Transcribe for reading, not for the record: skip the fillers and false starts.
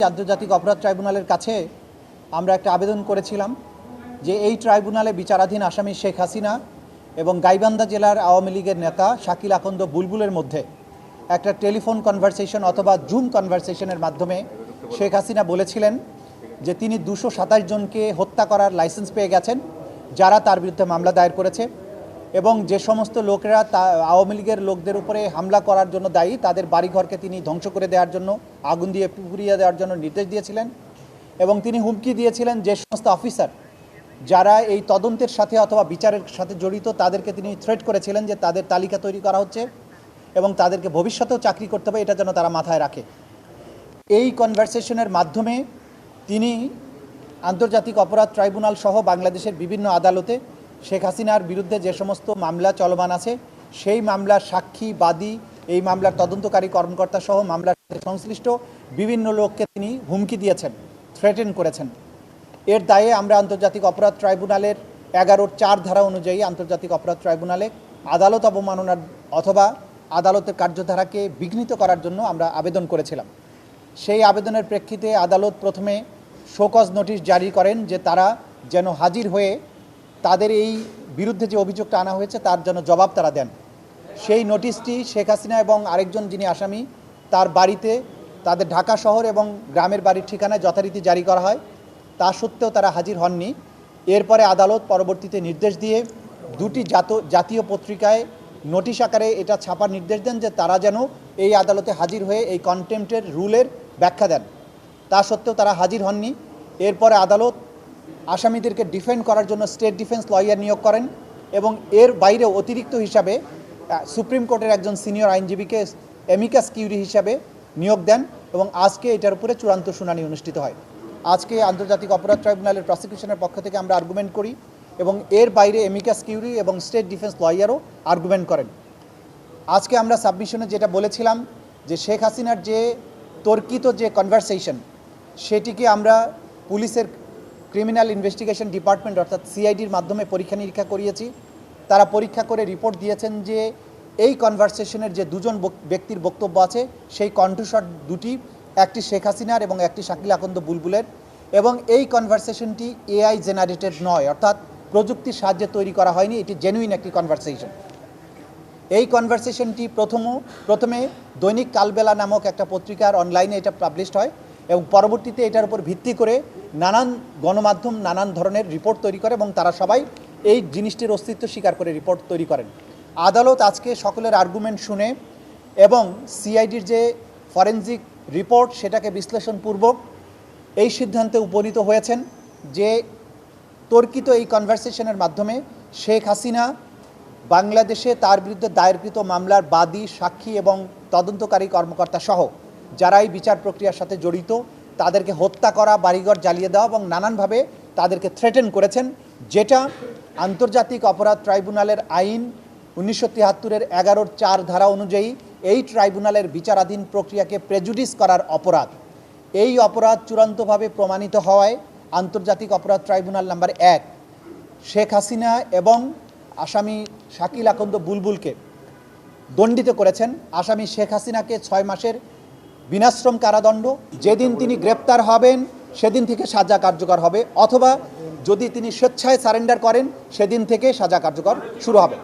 আন্তর্জাতিক অপরাধ ট্রাইব্যুনালের কাছে আমরা একটা আবেদন করেছিলাম যে এই ট্রাইব্যুনালে বিচারাধীন আসামি শেখ হাসিনা এবং গাইবান্ধা জেলার আওয়ামী লীগের নেতা শাকিল আকন্দ বুলবুলের মধ্যে একটা টেলিফোন কনভারসেশন অথবা জুম কনভারসেশনের মাধ্যমে শেখ হাসিনা বলেছিলেন যে তিনি 227 জনকে হত্যা করার লাইসেন্স পেয়ে গেছেন যারা তার বিরুদ্ধে মামলা দায়ের করেছে এবং যে সমস্ত লোকেরা আওয়ামী লীগের লোকদের উপরে হামলা করার জন্য দায়ী তাদের বাড়িঘরকে তিনি ধ্বংস করে দেওয়ার জন্য আগুন দিয়ে পুড়িয়ে দেওয়ার জন্য নির্দেশ দিয়েছিলেন এবং তিনি হুমকি দিয়েছিলেন যে সমস্ত অফিসার যারা এই তদন্তের সাথে অথবা বিচারের সাথে জড়িত তাদেরকে তিনি থ্রেট করেছিলেন যে তাদের তালিকা তৈরি করা হচ্ছে এবং তাদেরকে ভবিষ্যতেও চাকরি করতে হবে এটা যেন তারা মাথায় রাখে। এই কনভারসেশনের মাধ্যমে তিনি আন্তর্জাতিক অপরাধ ট্রাইব্যুনাল সহ বাংলাদেশের বিভিন্ন আদালতে শেখ হাসিনার বিরুদ্ধে যে সমস্ত মামলা চলমান আছে সেই মামলার সাক্ষী বাদী এই মামলার তদন্তকারী কর্মকর্তা সহ মামলার সাথে সংশ্লিষ্ট বিভিন্ন লোককে তিনি হুমকি দিয়েছেন, থ্রেটেন করেছেন। এর দায়ে আমরা আন্তর্জাতিক অপরাধ ট্রাইব্যুনালের 11(4) ধারা অনুযায়ী আন্তর্জাতিক অপরাধ ট্রাইব্যুনালে আদালত অবমাননার অথবা আদালতের কার্যধারাকে বিঘ্নিত করার জন্য আমরা আবেদন করেছিলাম। সেই আবেদনের প্রেক্ষিতে আদালত প্রথমে শোকজ নোটিশ জারি করেন যে তারা যেন হাজির হয়ে তাদের এই বিরুদ্ধে যে অভিযোগটা আনা হয়েছে তার জন্য জবাব তারা দেন। সেই নোটিশটি শেখ হাসিনা এবং আরেকজন যিনি আসামি তার বাড়িতে তাদের ঢাকা শহর এবং গ্রামের বাড়ির ঠিকানায় যথারীতি জারি করা হয়। তা সত্ত্বেও তারা হাজির হননি। এরপরে আদালত পরবর্তীতে নির্দেশ দিয়ে দুটি জাতীয় পত্রিকায় নোটিশ আকারে এটা ছাপার নির্দেশ দেন যে তারা যেন এই আদালতে হাজির হয়ে এই কন্টেম্পটের রুলের ব্যাখ্যা দেন। তা সত্ত্বেও তারা হাজির হননি। এরপরে আদালত আসামিদেরকে ডিফেন্ড করার জন্য স্টেট ডিফেন্স লয়ার নিয়োগ করেন এবং এর বাইরে অতিরিক্ত হিসাবে সুপ্রিম কোর্টের একজন সিনিয়র আইনজীবীকে এমিকাস কিউরি হিসাবে নিয়োগ দেন এবং আজকে এটার উপরে চূড়ান্ত শুনানি অনুষ্ঠিত হয়। আজকে আন্তর্জাতিক অপরাধ ট্রাইব্যুনালের প্রসিকিউশনের পক্ষ থেকে আমরা আর্গুমেন্ট করি এবং এর বাইরে এমিকাস কিউরি এবং স্টেট ডিফেন্স লয়ারও আর্গুমেন্ট করেন। আজকে আমরা সাবমিশনে যেটা বলেছিলাম যে শেখ হাসিনার যে তর্কিত যে কনভারসেশন সেটিকে আমরা পুলিশের ক্রিমিনাল ইনভেস্টিগেশন ডিপার্টমেন্ট অর্থাৎ সিআইডির মাধ্যমে পরীক্ষা নিরীক্ষা করিয়েছি। তারা পরীক্ষা করে রিপোর্ট দিয়েছেন যে এই কনভারসেশনের যে দুজন ব্যক্তির বক্তব্য আছে সেই কণ্ঠস্বর দুটি, একটি শেখ হাসিনার এবং একটি শাকিল আকন্দ বুলবুলের, এবং এই কনভারসেশনটি এআই জেনারেটেড নয়, অর্থাৎ প্রযুক্তির সাহায্যে তৈরি করা হয়নি, এটি জেনুইন একটি কনভারসেশন। এই কনভারসেশনটি প্রথমে দৈনিক কালবেলা নামক একটা পত্রিকার অনলাইনে এটা পাবলিশড হয় এবং পরবর্তীতে এটার উপর ভিত্তি করে নানান গণমাধ্যম নানান ধরনের রিপোর্ট তৈরি করে এবং তারা সবাই এই জিনিসটির অস্তিত্ব স্বীকার করে রিপোর্ট তৈরি করেন। আদালত আজকে সকলের আর্গুমেন্ট শুনে এবং সিআইডির যে ফরেনজিক রিপোর্ট সেটাকে বিশ্লেষণপূর্বক এই সিদ্ধান্তে উপনীত হয়েছেন যে তর্কিত এই কনভারসেশনের মাধ্যমে শেখ হাসিনা বাংলাদেশে তার বিরুদ্ধে দায়েরকৃত মামলার বাদী, সাক্ষী এবং তদন্তকারী কর্মকর্তা সহ যারা এই বিচার প্রক্রিয়ার সাথে জড়িত তাদেরকে হত্যা করা, বাড়িঘর জ্বালিয়ে দেওয়া এবং নানানভাবে তাদেরকে থ্রেটেন করেছেন, যেটা আন্তর্জাতিক অপরাধ ট্রাইব্যুনালের আইন 1973-এর 11(4) ধারা অনুযায়ী এই ট্রাইব্যুনালের বিচারাধীন প্রক্রিয়াকে প্রেজুডিস করার অপরাধ। এই অপরাধ চূড়ান্তভাবে প্রমাণিত হওয়ায় আন্তর্জাতিক অপরাধ ট্রাইব্যুনাল নাম্বার 1 শেখ হাসিনা এবং আসামি শাকিল আকন্দ বুলবুলকে দণ্ডিত করেছেন। আসামি শেখ হাসিনাকে 6 মাসের বিনাশ্রম কারাদণ্ড, যেদিন তিনি গ্রেপ্তার হবেন সেদিন থেকে সাজা কার্যকর হবে, অথবা যদি তিনি স্বেচ্ছায় সারেন্ডার করেন সেদিন থেকে সাজা কার্যকর শুরু হবে।